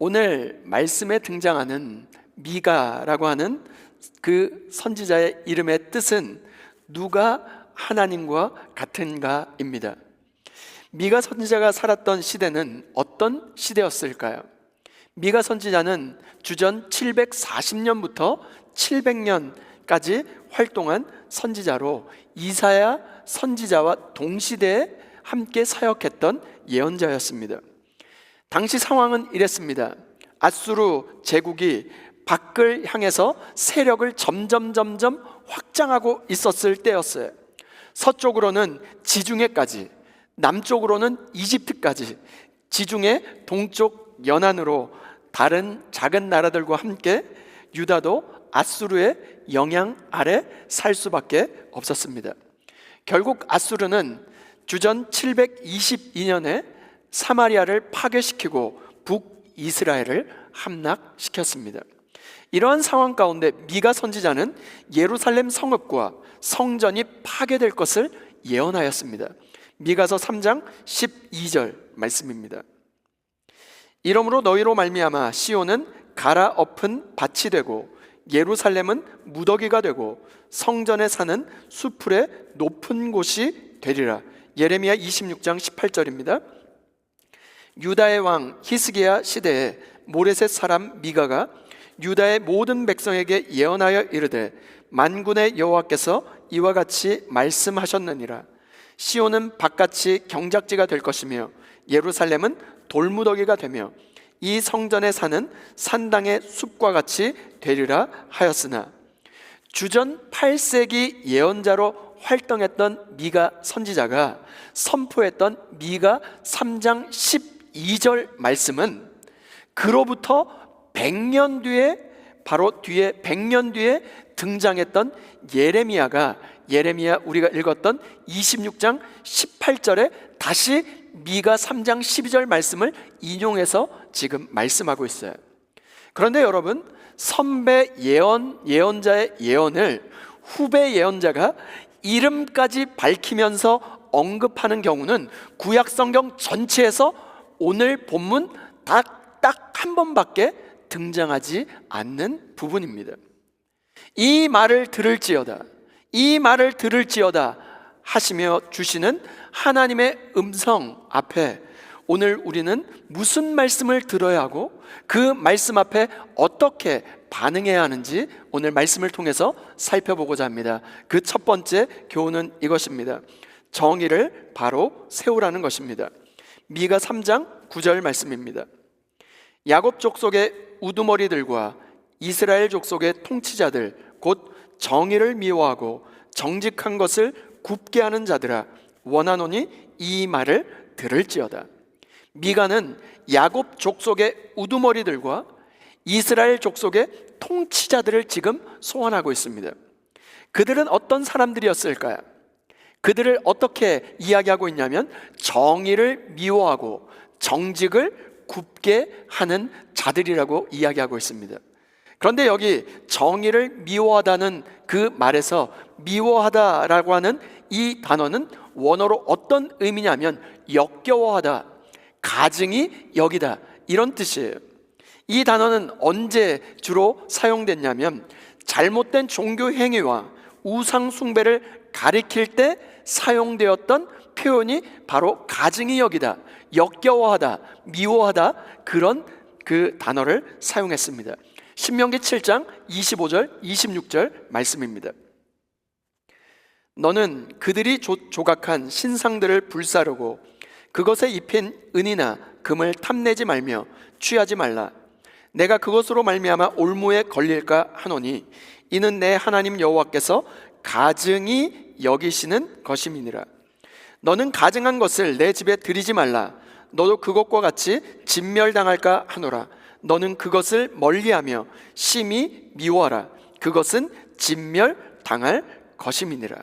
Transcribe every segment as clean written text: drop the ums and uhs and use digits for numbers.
오늘 말씀에 등장하는 미가라고 하는 그 선지자의 이름의 뜻은 누가 하나님과 같은가입니다. 미가 선지자가 살았던 시대는 어떤 시대였을까요? 미가 선지자는 주전 740년부터 700년까지 활동한 선지자로 이사야 선지자와 동시대에 함께 사역했던 예언자였습니다. 당시 상황은 이랬습니다. 아수르 제국이 밖을 향해서 세력을 점점 확장하고 있었을 때였어요. 서쪽으로는 지중해까지, 남쪽으로는 이집트까지, 지중해 동쪽 연안으로 다른 작은 나라들과 함께 유다도 아수르의 영향 아래 살 수밖에 없었습니다. 결국 아수르는 주전 722년에 사마리아를 파괴시키고 북이스라엘을 함락시켰습니다. 이러한 상황 가운데 미가 선지자는 예루살렘 성읍과 성전이 파괴될 것을 예언하였습니다. 미가서 3장 12절 말씀입니다. 이러므로 너희로 말미암아 시온은 갈아엎은 밭이 되고 예루살렘은 무더기가 되고 성전에 사는 수풀의 높은 곳이 되리라. 예레미야 26장 18절입니다. 유다의 왕 히스기야 시대에 모레셋 사람 미가가 유다의 모든 백성에게 예언하여 이르되 만군의 여호와께서 이와 같이 말씀하셨느니라. 시온은 밭같이 경작지가 될 것이며 예루살렘은 돌무더기가 되며 이 성전에 사는 산당의 숲과 같이 되리라 하였으나, 주전 8세기 예언자로 활동했던 미가 선지자가 선포했던 미가 3장 12절 말씀은 그로부터 100년 뒤에, 바로 뒤에 100년 뒤에 등장했던 예레미야 우리가 읽었던 26장 18절에 다시 미가 3장 12절 말씀을 인용해서 지금 말씀하고 있어요. 그런데 여러분, 선배 예언자의 예언을 후배 예언자가 이름까지 밝히면서 언급하는 경우는 구약 성경 전체에서 오늘 본문 딱 한 번밖에 등장하지 않는 부분입니다. 이 말을 들을지어다 하시며 주시는 하나님의 음성 앞에 오늘 우리는 무슨 말씀을 들어야 하고 그 말씀 앞에 어떻게 반응해야 하는지 오늘 말씀을 통해서 살펴보고자 합니다. 그 첫 번째 교훈은 이것입니다. 정의를 바로 세우라는 것입니다. 미가 3장 9절 말씀입니다. 야곱 족속의 우두머리들과 이스라엘 족속의 통치자들 곧 정의를 미워하고 정직한 것을 굽게 하는 자들아, 원하노니 이 말을 들을지어다. 미가는 야곱 족속의 우두머리들과 이스라엘 족속의 통치자들을 지금 소환하고 있습니다. 그들은 어떤 사람들이었을까요? 그들을 어떻게 이야기하고 있냐면 정의를 미워하고 정직을 굽게 하는 자들이라고 이야기하고 있습니다. 그런데 여기 정의를 미워하다는 그 말에서 미워하다라고 하는 이 단어는 원어로 어떤 의미냐면 역겨워하다, 가증히 여기다, 이런 뜻이에요. 이 단어는 언제 주로 사용됐냐면 잘못된 종교 행위와 우상 숭배를 가리킬 때 사용되었던 표현이 바로 가증히 여기다, 역겨워하다, 미워하다, 그런 그 단어를 사용했습니다. 신명기 7장 25절 26절 말씀입니다. 너는 그들이 조각한 신상들을 불사르고 그것에 입힌 은이나 금을 탐내지 말며 취하지 말라. 내가 그것으로 말미암아 올무에 걸릴까 하노니 이는 내 하나님 여호와께서 가증히 여기시는 것임이니라. 너는 가증한 것을 내 집에 들이지 말라. 너도 그것과 같이 진멸당할까 하노라. 너는 그것을 멀리하며 심히 미워하라. 그것은 진멸당할 것임이니라.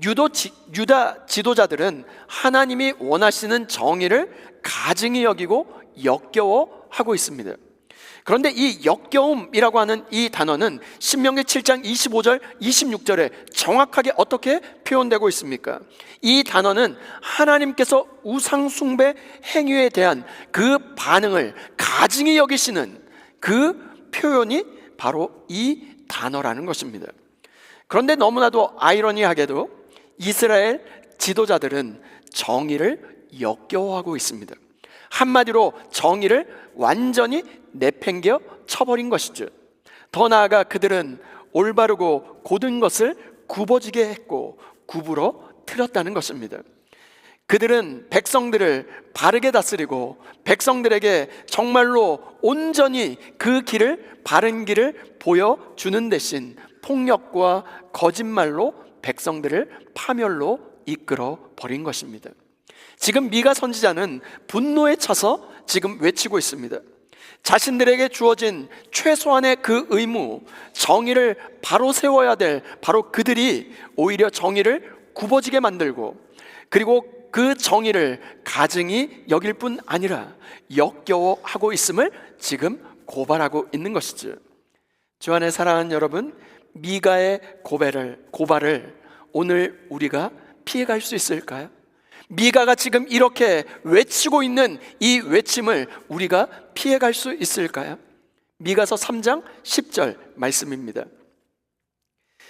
유다 지도자들은 하나님이 원하시는 정의를 가증히 여기고 역겨워하고 있습니다. 그런데 이 역겨움이라고 하는 이 단어는 신명기 7장 25절 26절에 정확하게 어떻게 표현되고 있습니까? 이 단어는 하나님께서 우상 숭배 행위에 대한 그 반응을 가증히 여기시는 그 표현이 바로 이 단어라는 것입니다. 그런데 너무나도 아이러니하게도 이스라엘 지도자들은 정의를 역겨워하고 있습니다. 한마디로 정의를 완전히 내팽겨 쳐버린 것이죠. 더 나아가 그들은 올바르고 고든 것을 굽어지게 했고 구부러 틀었다는 것입니다. 그들은 백성들을 바르게 다스리고 백성들에게 정말로 온전히 그 길을, 바른 길을 보여주는 대신 폭력과 거짓말로 백성들을 파멸로 이끌어 버린 것입니다. 지금 미가 선지자는 분노에 차서 지금 외치고 있습니다. 자신들에게 주어진 최소한의 그 의무, 정의를 바로 세워야 될 바로 그들이 오히려 정의를 굽어지게 만들고, 그리고 그 정의를 가증히 여길 뿐 아니라 역겨워하고 있음을 지금 고발하고 있는 것이죠. 주 안에 사랑하는 여러분, 미가의 고발을 오늘 우리가 피해갈 수 있을까요? 미가가 지금 이렇게 외치고 있는 이 외침을 우리가 피해갈 수 있을까요? 미가서 3장 10절 말씀입니다.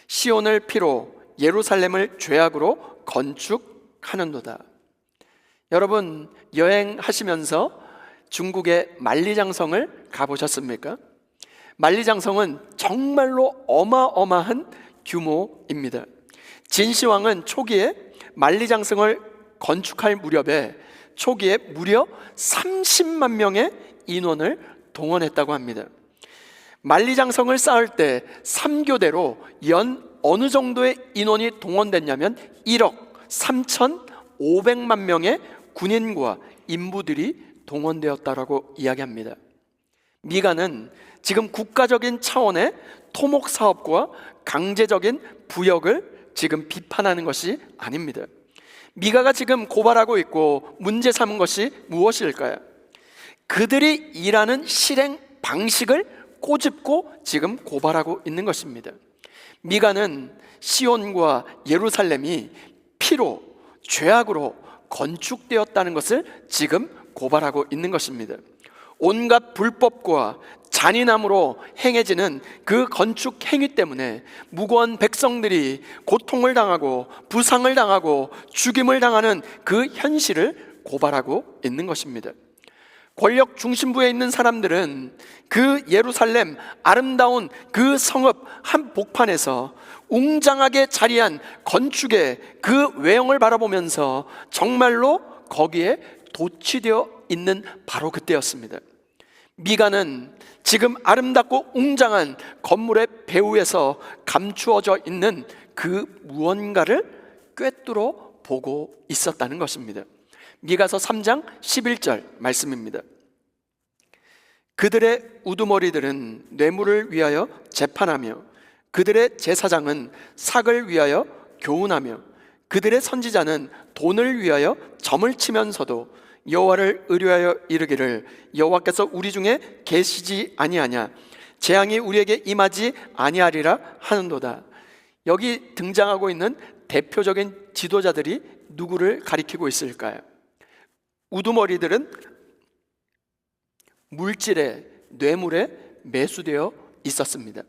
시온을 피로 예루살렘을 죄악으로 건축하는도다. 여러분, 여행하시면서 중국의 만리장성을 가보셨습니까? 만리장성은 정말로 어마어마한 규모입니다. 진시황은 초기에 만리장성을 건축할 무렵에 초기에 무려 30만 명의 인원을 동원했다고 합니다. 만리장성을 쌓을 때 3교대로 연 어느 정도의 인원이 동원됐냐면 1억 3,500만 명의 군인과 인부들이 동원되었다라고 이야기합니다. 미가는 지금 국가적인 차원의 토목 사업과 강제적인 부역을 지금 비판하는 것이 아닙니다. 미가가 지금 고발하고 있고 문제 삼은 것이 무엇일까요? 그들이 일하는 실행 방식을 꼬집고 지금 고발하고 있는 것입니다. 미가는 시온과 예루살렘이 피로, 죄악으로 건축되었다는 것을 지금 고발하고 있는 것입니다. 온갖 불법과 잔인함으로 행해지는 그 건축 행위 때문에 무고한 백성들이 고통을 당하고 부상을 당하고 죽임을 당하는 그 현실을 고발하고 있는 것입니다. 권력 중심부에 있는 사람들은 그 예루살렘 아름다운 그 성읍 한복판에서 웅장하게 자리한 건축의 그 외형을 바라보면서 정말로 거기에 도취되어 있는 바로 그때였습니다. 미가는 지금 아름답고 웅장한 건물의 배후에서 감추어져 있는 그 무언가를 꿰뚫어 보고 있었다는 것입니다. 미가서 3장 11절 말씀입니다. 그들의 우두머리들은 뇌물을 위하여 재판하며 그들의 제사장은 삭을 위하여 교훈하며 그들의 선지자는 돈을 위하여 점을 치면서도 여호와를 의뢰하여 이르기를 여호와께서 우리 중에 계시지 아니하냐, 재앙이 우리에게 임하지 아니하리라 하는도다. 여기 등장하고 있는 대표적인 지도자들이 누구를 가리키고 있을까요? 우두머리들은 물질에, 뇌물에 매수되어 있었습니다.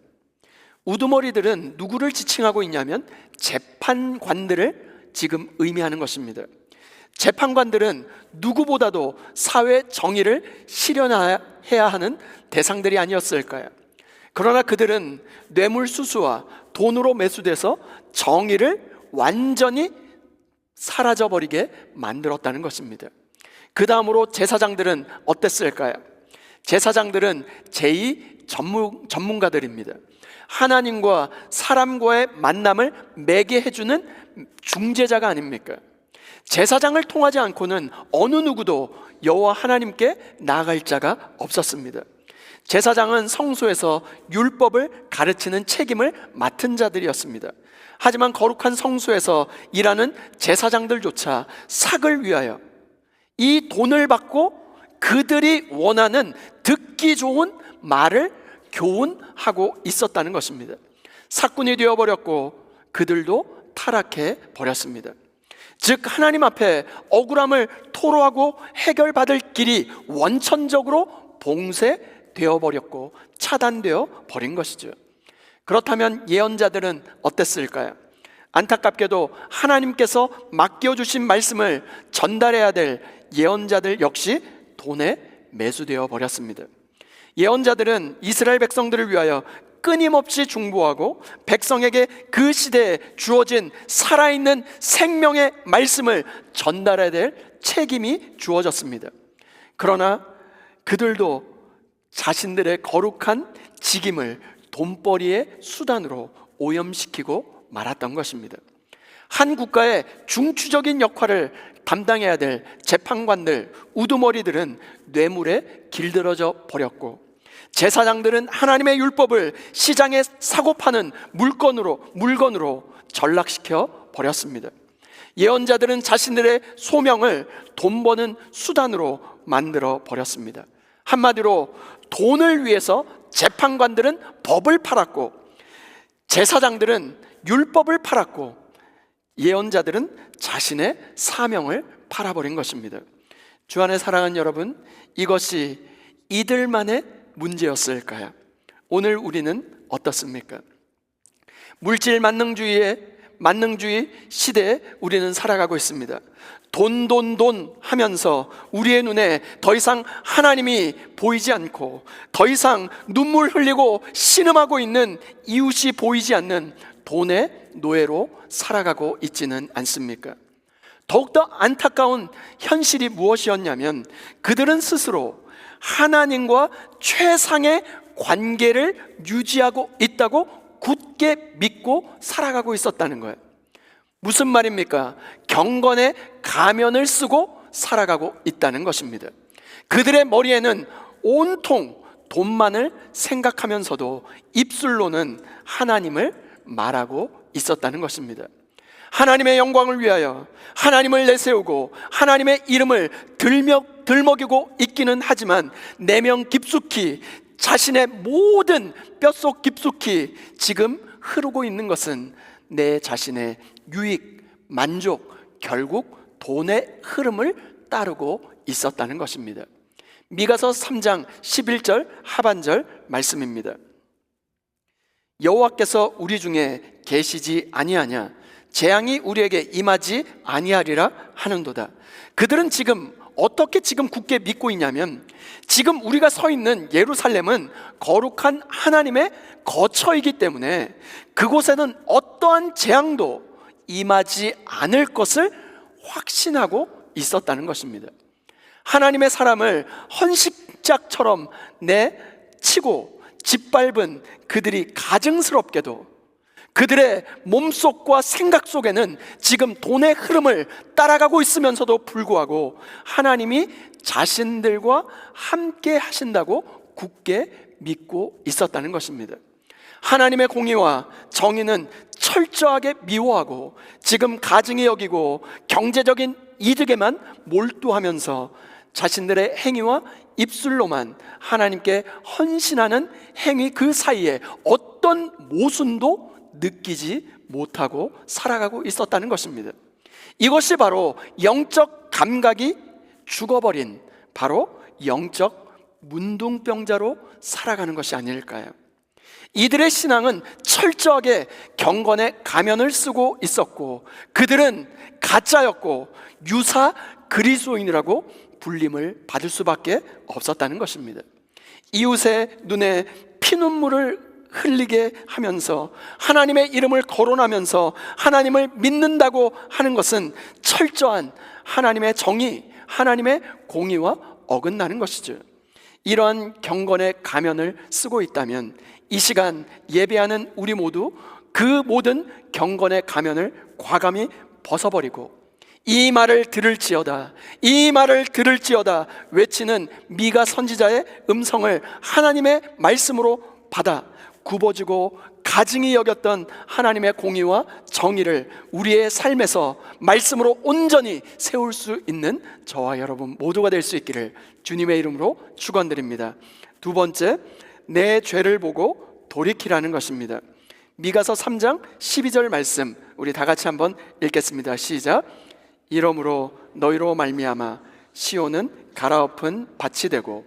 우두머리들은 누구를 지칭하고 있냐면 재판관들을 지금 의미하는 것입니다. 재판관들은 누구보다도 사회 정의를 실현해야 하는 대상들이 아니었을까요? 그러나 그들은 뇌물수수와 돈으로 매수돼서 정의를 완전히 사라져버리게 만들었다는 것입니다. 그 다음으로 제사장들은 어땠을까요? 제사장들은 제2 전문가들입니다. 하나님과 사람과의 만남을 매개해주는 중재자가 아닙니까? 제사장을 통하지 않고는 어느 누구도 여호와 하나님께 나아갈 자가 없었습니다. 제사장은 성소에서 율법을 가르치는 책임을 맡은 자들이었습니다. 하지만 거룩한 성소에서 일하는 제사장들조차 삭을 위하여 이 돈을 받고 그들이 원하는 듣기 좋은 말을 교훈하고 있었다는 것입니다. 사꾼이 되어버렸고 그들도 타락해 버렸습니다. 즉 하나님 앞에 억울함을 토로하고 해결받을 길이 원천적으로 봉쇄되어 버렸고 차단되어 버린 것이죠. 그렇다면 예언자들은 어땠을까요? 안타깝게도 하나님께서 맡겨주신 말씀을 전달해야 될 예언자들 역시 돈에 매수되어 버렸습니다. 예언자들은 이스라엘 백성들을 위하여 끊임없이 중보하고 백성에게 그 시대에 주어진 살아있는 생명의 말씀을 전달해야 될 책임이 주어졌습니다. 그러나 그들도 자신들의 거룩한 직임을 돈벌이의 수단으로 오염시키고 말았던 것입니다. 한 국가의 중추적인 역할을 담당해야 될 재판관들, 우두머리들은 뇌물에 길들여져 버렸고, 제사장들은 하나님의 율법을 시장에 사고 파는 물건으로 전락시켜 버렸습니다. 예언자들은 자신들의 소명을 돈 버는 수단으로 만들어 버렸습니다. 한마디로 돈을 위해서 재판관들은 법을 팔았고, 제사장들은 율법을 팔았고, 예언자들은 자신의 사명을 팔아버린 것입니다. 주 안에 사랑하는 여러분, 이것이 이들만의 문제였을까요? 오늘 우리는 어떻습니까? 물질 만능주의 시대에 우리는 살아가고 있습니다. 돈 하면서 우리의 눈에 더 이상 하나님이 보이지 않고, 더 이상 눈물 흘리고 신음하고 있는 이웃이 보이지 않는 돈의 노예로 살아가고 있지는 않습니까? 더욱더 안타까운 현실이 무엇이었냐면, 그들은 스스로 하나님과 최상의 관계를 유지하고 있다고 굳게 믿고 살아가고 있었다는 거예요. 무슨 말입니까? 경건의 가면을 쓰고 살아가고 있다는 것입니다. 그들의 머리에는 온통 돈만을 생각하면서도 입술로는 하나님을 말하고 있었다는 것입니다. 하나님의 영광을 위하여 하나님을 내세우고 하나님의 이름을 들먹이고 있기는 하지만 내면 깊숙이, 자신의 모든 뼛속 깊숙이 지금 흐르고 있는 것은 내 자신의 유익, 만족, 결국 돈의 흐름을 따르고 있었다는 것입니다. 미가서 3장 11절 하반절 말씀입니다. 여호와께서 우리 중에 계시지 아니하냐? 재앙이 우리에게 임하지 아니하리라 하는도다. 그들은 어떻게 굳게 믿고 있냐면, 지금 우리가 서 있는 예루살렘은 거룩한 하나님의 거처이기 때문에 그곳에는 어떠한 재앙도 임하지 않을 것을 확신하고 있었다는 것입니다. 하나님의 사람을 헌식짝처럼 내치고 짓밟은 그들이 가증스럽게도 그들의 몸속과 생각 속에는 지금 돈의 흐름을 따라가고 있으면서도 불구하고 하나님이 자신들과 함께 하신다고 굳게 믿고 있었다는 것입니다. 하나님의 공의와 정의는 철저하게 미워하고 지금 가증히 여기고 경제적인 이득에만 몰두하면서 자신들의 행위와 입술로만 하나님께 헌신하는 행위 그 사이에 어떤 모순도 느끼지 못하고 살아가고 있었다는 것입니다. 이것이 바로 영적 감각이 죽어버린 바로 영적 문둥병자로 살아가는 것이 아닐까요? 이들의 신앙은 철저하게 경건의 가면을 쓰고 있었고, 그들은 가짜였고 유사 그리스도인이라고 불림을 받을 수밖에 없었다는 것입니다. 이웃의 눈에 피눈물을 흘리게 하면서 하나님의 이름을 거론하면서 하나님을 믿는다고 하는 것은 철저한 하나님의 정의, 하나님의 공의와 어긋나는 것이죠. 이러한 경건의 가면을 쓰고 있다면 이 시간 예배하는 우리 모두 그 모든 경건의 가면을 과감히 벗어버리고 이 말을 들을지어다, 이 말을 들을지어다 외치는 미가 선지자의 음성을 하나님의 말씀으로 받아 굽어지고 가증히 여겼던 하나님의 공의와 정의를 우리의 삶에서 말씀으로 온전히 세울 수 있는 저와 여러분 모두가 될 수 있기를 주님의 이름으로 축원드립니다. 두 번째, 내 죄를 보고 돌이키라는 것입니다. 미가서 3장 12절 말씀 우리 다 같이 한번 읽겠습니다. 시작. 이러므로 너희로 말미암아 시온은 갈아엎은 밭이 되고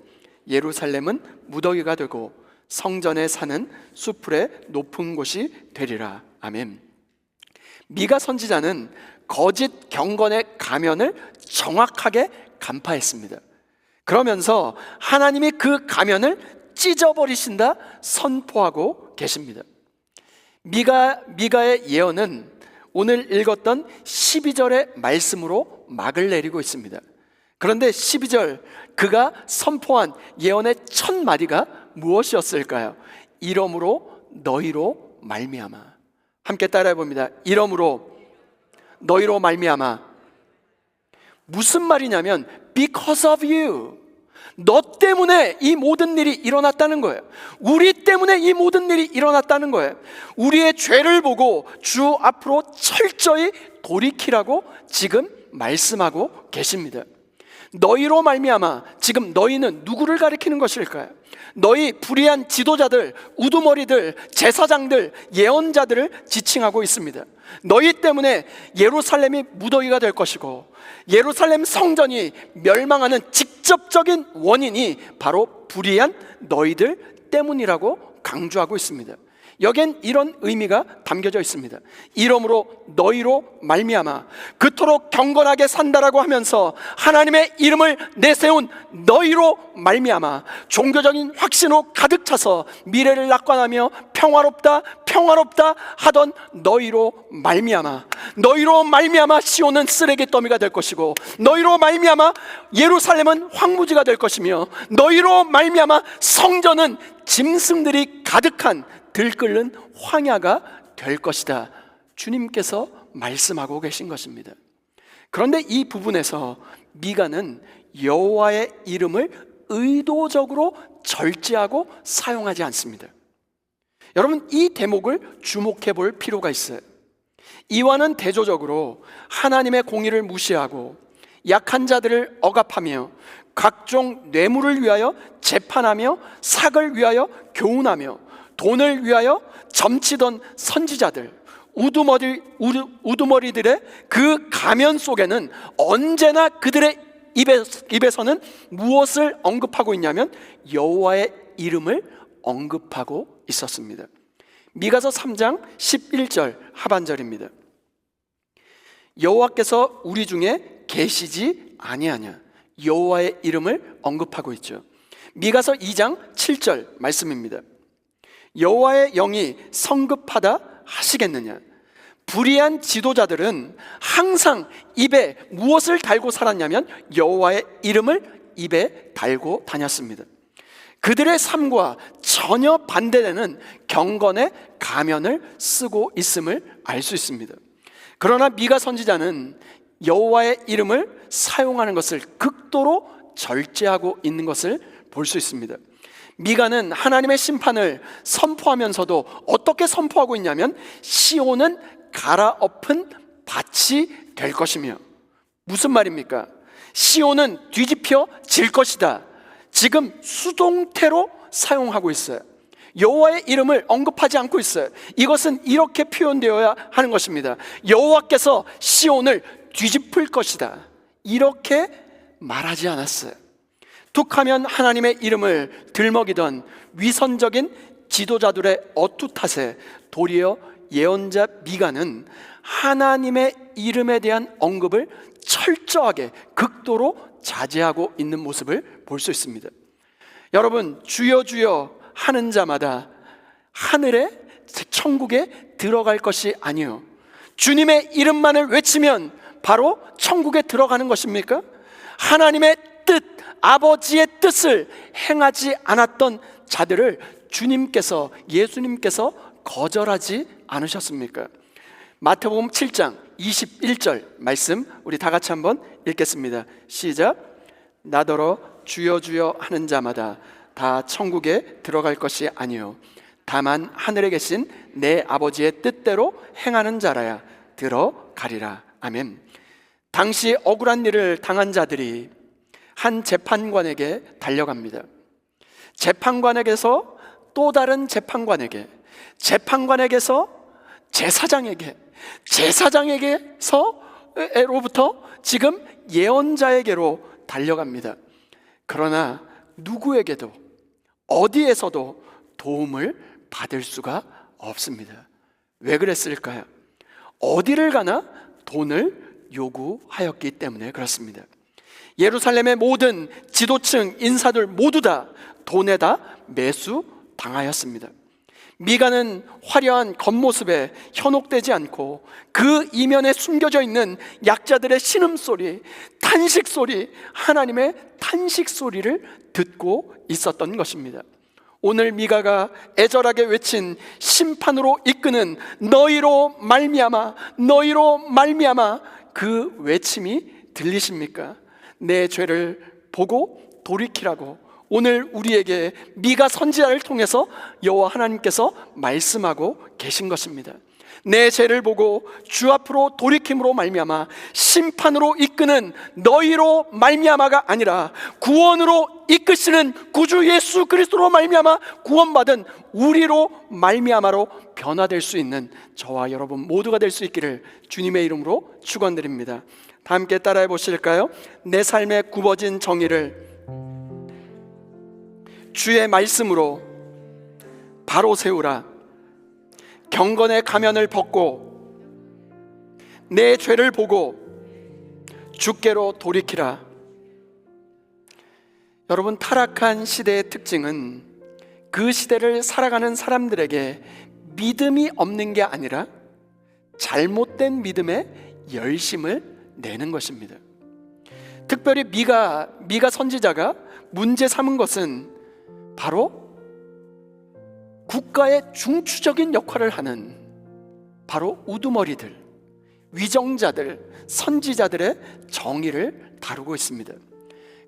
예루살렘은 무더기가 되고 성전에 사는 수풀의 높은 곳이 되리라. 아멘. 미가 선지자는 거짓 경건의 가면을 정확하게 간파했습니다. 그러면서 하나님이 그 가면을 찢어버리신다 선포하고 계십니다. 미가의 예언은 오늘 읽었던 12절의 말씀으로 막을 내리고 있습니다. 그런데 12절 그가 선포한 예언의 첫 마디가 무엇이었을까요? 이러므로 너희로 말미암아. 함께 따라해 봅니다. 이러므로 너희로 말미암아. 무슨 말이냐면 because of you. 너 때문에 이 모든 일이 일어났다는 거예요. 우리 때문에 이 모든 일이 일어났다는 거예요. 우리의 죄를 보고 주 앞으로 철저히 돌이키라고 지금 말씀하고 계십니다. 너희로 말미암아. 지금 너희는 누구를 가리키는 것일까요? 너희 불의한 지도자들, 우두머리들, 제사장들, 예언자들을 지칭하고 있습니다. 너희 때문에 예루살렘이 무더기가 될 것이고 예루살렘 성전이 멸망하는 직접적인 원인이 바로 불의한 너희들 때문이라고 강조하고 있습니다. 여기엔 이런 의미가 담겨져 있습니다. 이러므로 너희로 말미암아 그토록 경건하게 산다라고 하면서 하나님의 이름을 내세운 너희로 말미암아 종교적인 확신으로 가득 차서 미래를 낙관하며 평화롭다 평화롭다 하던 너희로 말미암아 시온은 쓰레기 더미가 될 것이고 너희로 말미암아 예루살렘은 황무지가 될 것이며 너희로 말미암아 성전은 짐승들이 가득한 들끓는 황야가 될 것이다. 주님께서 말씀하고 계신 것입니다. 그런데 이 부분에서 미가는 여호와의 이름을 의도적으로 절제하고 사용하지 않습니다. 여러분, 이 대목을 주목해 볼 필요가 있어요. 이와는 대조적으로 하나님의 공의를 무시하고 약한 자들을 억압하며 각종 뇌물을 위하여 재판하며 삭을 위하여 교훈하며 돈을 위하여 점치던 선지자들, 우두머리들의 그 가면 속에는 언제나 그들의 입에서는 무엇을 언급하고 있냐면 여호와의 이름을 언급하고 있었습니다. 미가서 3장 11절 하반절입니다. 여호와께서 우리 중에 계시지 아니하냐. 여호와의 이름을 언급하고 있죠. 미가서 2장 7절 말씀입니다. 여호와의 영이 성급하다 하시겠느냐. 불의한 지도자들은 항상 입에 무엇을 달고 살았냐면 여호와의 이름을 입에 달고 다녔습니다. 그들의 삶과 전혀 반대되는 경건의 가면을 쓰고 있음을 알 수 있습니다. 그러나 미가 선지자는 여호와의 이름을 사용하는 것을 극도로 절제하고 있는 것을 볼 수 있습니다. 미가는 하나님의 심판을 선포하면서도 어떻게 선포하고 있냐면 시온은 갈아엎은 밭이 될 것이며, 무슨 말입니까? 시온은 뒤집혀 질 것이다. 지금 수동태로 사용하고 있어요. 여호와의 이름을 언급하지 않고 있어요. 이것은 이렇게 표현되어야 하는 것입니다. 여호와께서 시온을 뒤집을 것이다. 이렇게 말하지 않았어요. 툭하면 하나님의 이름을 들먹이던 위선적인 지도자들의 어투탓에 도리어 예언자 미가는 하나님의 이름에 대한 언급을 철저하게 극도로 자제하고 있는 모습을 볼 수 있습니다. 여러분, 주여 주여 하는 자마다 하늘에 천국에 들어갈 것이 아니요, 주님의 이름만을 외치면 바로 천국에 들어가는 것입니까? 하나님의 뜻, 아버지의 뜻을 행하지 않았던 자들을 주님께서, 예수님께서 거절하지 않으셨습니까? 마태복음 7장 21절 말씀 우리 다 같이 한번 읽겠습니다. 시작. 나더러 주여 주여 하는 자마다 다 천국에 들어갈 것이 아니요 다만 하늘에 계신 내 아버지의 뜻대로 행하는 자라야 들어가리라. 아멘. 당시 억울한 일을 당한 자들이 한 재판관에게 달려갑니다. 재판관에게서 또 다른 재판관에게, 재판관에게서 제사장에게, 제사장에게서로부터 지금 예언자에게로 달려갑니다. 그러나 누구에게도 어디에서도 도움을 받을 수가 없습니다. 왜 그랬을까요? 어디를 가나 돈을 요구하였기 때문에 그렇습니다. 예루살렘의 모든 지도층 인사들 모두 다 돈에다 매수당하였습니다. 미가는 화려한 겉모습에 현혹되지 않고 그 이면에 숨겨져 있는 약자들의 신음소리, 탄식소리, 하나님의 탄식소리를 듣고 있었던 것입니다. 오늘 미가가 애절하게 외친 심판으로 이끄는 너희로 말미암아, 너희로 말미암아, 그 외침이 들리십니까? 내 죄를 보고 돌이키라고 오늘 우리에게 미가 선지자를 통해서 여호와 하나님께서 말씀하고 계신 것입니다. 내 죄를 보고 주 앞으로 돌이킴으로 말미암아 심판으로 이끄는 너희로 말미암아가 아니라 구원으로 이끄시는 구주 예수 그리스도로 말미암아 구원받은 우리로 말미암아로 변화될 수 있는 저와 여러분 모두가 될 수 있기를 주님의 이름으로 축원드립니다. 다 함께 따라해 보실까요? 내 삶에 굽어진 정의를 주의 말씀으로 바로 세우라. 경건의 가면을 벗고 내 죄를 보고 주께로 돌이키라. 여러분, 타락한 시대의 특징은 그 시대를 살아가는 사람들에게 믿음이 없는 게 아니라 잘못된 믿음에 열심을 내는 것입니다. 특별히 미가 선지자가 문제 삼은 것은 바로 국가의 중추적인 역할을 하는 바로 우두머리들, 위정자들, 선지자들의 정의를 다루고 있습니다.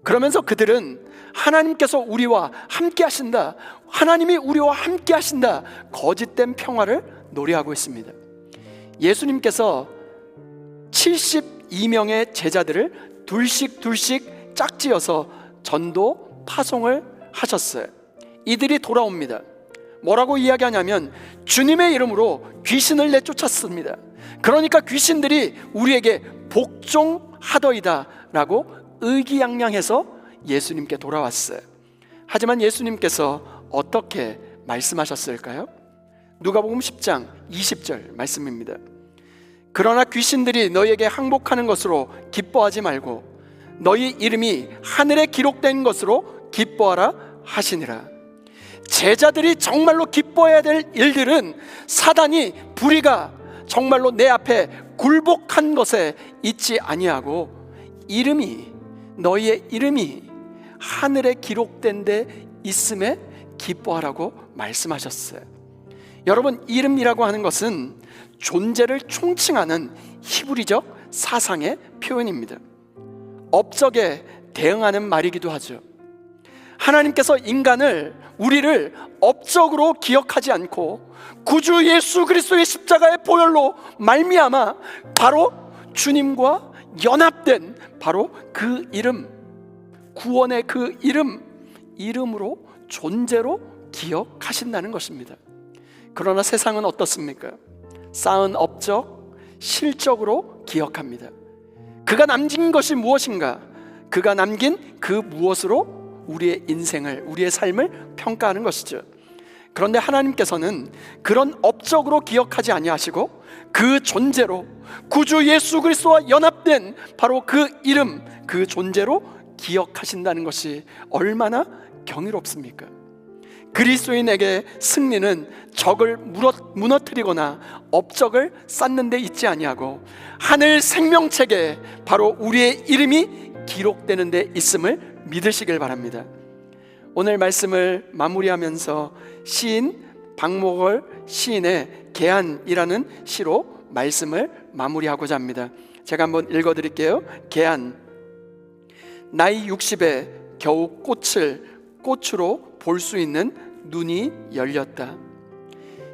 그러면서 그들은 하나님께서 우리와 함께 하신다, 하나님이 우리와 함께 하신다, 거짓된 평화를 노래하고 있습니다. 예수님께서 72명의 제자들을 둘씩 짝지어서 전도 파송을 하셨어요. 이들이 돌아옵니다. 뭐라고 이야기하냐면 주님의 이름으로 귀신을 내쫓았습니다. 그러니까 귀신들이 우리에게 복종하더이다 라고 의기양양해서 예수님께 돌아왔어요. 하지만 예수님께서 어떻게 말씀하셨을까요? 누가복음 10장 20절 말씀입니다. 그러나 귀신들이 너희에게 항복하는 것으로 기뻐하지 말고 너희 이름이 하늘에 기록된 것으로 기뻐하라 하시니라. 제자들이 정말로 기뻐해야 될 일들은 사단이 불의가 정말로 내 앞에 굴복한 것에 있지 아니하고 너희의 이름이 하늘에 기록된 데 있음에 기뻐하라고 말씀하셨어요. 여러분, 이름이라고 하는 것은 존재를 총칭하는 히브리적 사상의 표현입니다. 업적에 대응하는 말이기도 하죠. 하나님께서 우리를 업적으로 기억하지 않고 구주 예수 그리스도의 십자가의 보혈로 말미암아 바로 주님과 연합된 바로 그 이름, 구원의 그 이름으로 존재로 기억하신다는 것입니다. 그러나 세상은 어떻습니까? 쌓은 업적, 실적으로 기억합니다. 그가 남긴 것이 무엇인가? 그가 남긴 그 무엇으로 우리의 인생을, 우리의 삶을 평가하는 것이죠. 그런데 하나님께서는 그런 업적으로 기억하지 아니하시고 그 존재로, 구주 예수 그리스도와 연합된 바로 그 이름, 그 존재로 기억하신다는 것이 얼마나 경이롭습니까? 그리스도인에게 승리는 적을 무너뜨리거나 업적을 쌓는 데 있지 아니하고 하늘 생명책에 바로 우리의 이름이 기록되는 데 있음을 믿으시길 바랍니다. 오늘 말씀을 마무리하면서 시인 박목월 시인의 계한이라는 시로 말씀을 마무리하고자 합니다. 제가 한번 읽어드릴게요. 계한. 나이 60에 겨우 꽃으로 볼 수 있는 눈이 열렸다.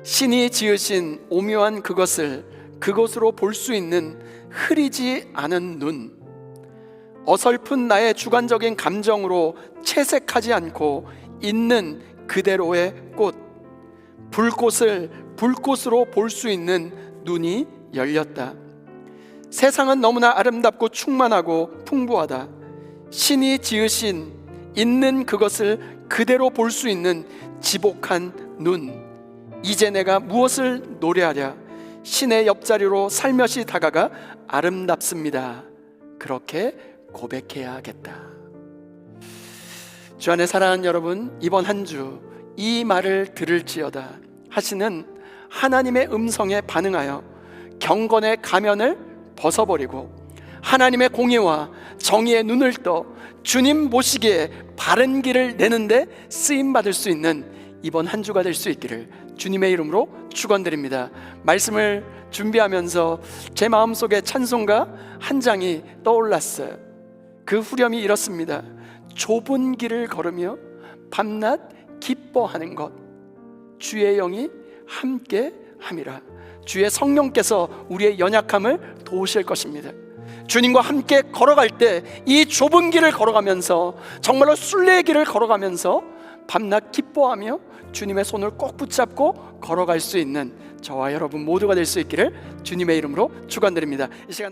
신이 지으신 오묘한 그것으로 볼 수 있는 흐리지 않은 눈, 어설픈 나의 주관적인 감정으로 채색하지 않고 있는 그대로의 꽃, 불꽃을 불꽃으로 볼 수 있는 눈이 열렸다. 세상은 너무나 아름답고 충만하고 풍부하다. 신이 지으신 있는 그것을 그대로 볼 수 있는 지복한 눈. 이제 내가 무엇을 노래하랴. 신의 옆자리로 살며시 다가가 아름답습니다. 그렇게 고백해야겠다. 주 안에 사랑하는 여러분, 이번 한 주 이 말을 들을지어다 하시는 하나님의 음성에 반응하여 경건의 가면을 벗어버리고 하나님의 공의와 정의의 눈을 떠 주님 보시기에 바른 길을 내는데 쓰임받을 수 있는 이번 한 주가 될 수 있기를 주님의 이름으로 축원드립니다. 말씀을 준비하면서 제 마음속에 찬송가 한 장이 떠올랐어요. 그 후렴이 이렇습니다. 좁은 길을 걸으며 밤낮 기뻐하는 것, 주의 영이 함께 함이라. 주의 성령께서 우리의 연약함을 도우실 것입니다. 주님과 함께 걸어갈 때 이 좁은 길을 걸어가면서 정말로 순례의 길을 걸어가면서 밤낮 기뻐하며 주님의 손을 꼭 붙잡고 걸어갈 수 있는 저와 여러분 모두가 될 수 있기를 주님의 이름으로 축원드립니다. 이 시간